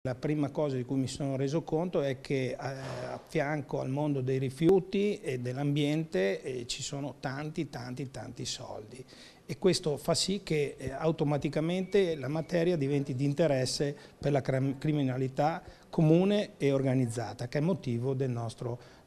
La prima cosa di cui mi sono reso conto è che a fianco al mondo dei rifiuti e dell'ambiente ci sono tanti soldi e questo fa sì che automaticamente la materia diventi di interesse per la criminalità comune e organizzata, che è il motivo della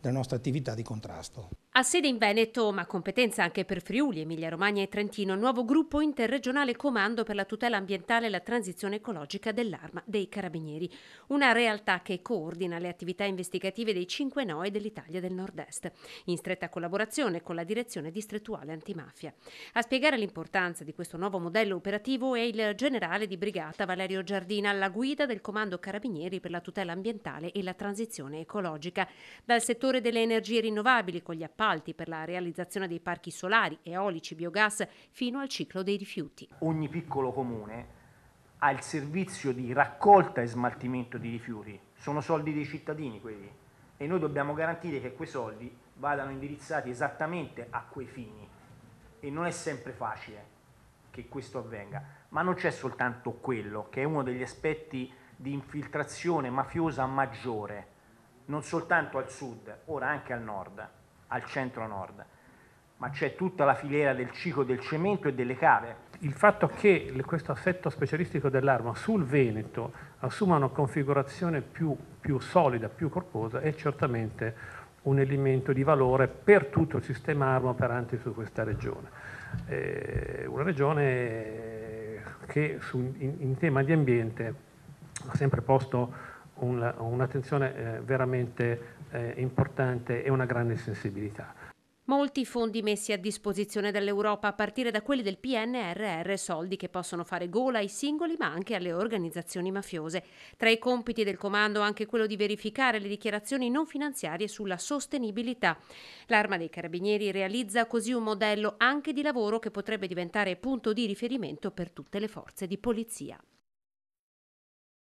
nostra attività di contrasto. Ha sede in Veneto, ma competenza anche per Friuli, Emilia-Romagna e Trentino, il nuovo gruppo interregionale Comando per la tutela ambientale e la transizione ecologica dell'Arma dei Carabinieri, una realtà che coordina le attività investigative dei 5 NOE dell'Italia del Nord-Est, in stretta collaborazione con la Direzione Distrettuale Antimafia. A spiegare l'importanza di questo nuovo modello operativo è il generale di brigata Valerio Giardina, alla guida del Comando Carabinieri per la tutela ambientale e la transizione ecologica, dal settore delle energie rinnovabili con gli appalti per la realizzazione dei parchi solari, eolici, biogas, fino al ciclo dei rifiuti. Ogni piccolo comune ha il servizio di raccolta e smaltimento di rifiuti, sono soldi dei cittadini quelli e noi dobbiamo garantire che quei soldi vadano indirizzati esattamente a quei fini e non è sempre facile che questo avvenga, ma non c'è soltanto quello che è uno degli aspetti di infiltrazione mafiosa maggiore, non soltanto al sud, ora anche al nord, al centro-nord, ma c'è tutta la filiera del ciclo del cemento e delle cave. Il fatto che questo assetto specialistico dell'Arma sul Veneto assuma una configurazione più solida, più corposa, è certamente un elemento di valore per tutto il sistema Arma operante su questa regione. Una regione che in tema di ambiente ha sempre posto un'attenzione veramente importante e una grande sensibilità. Molti fondi messi a disposizione dall'Europa, a partire da quelli del PNRR, soldi che possono fare gola ai singoli ma anche alle organizzazioni mafiose. Tra i compiti del comando anche quello di verificare le dichiarazioni non finanziarie sulla sostenibilità. L'Arma dei Carabinieri realizza così un modello anche di lavoro che potrebbe diventare punto di riferimento per tutte le forze di polizia.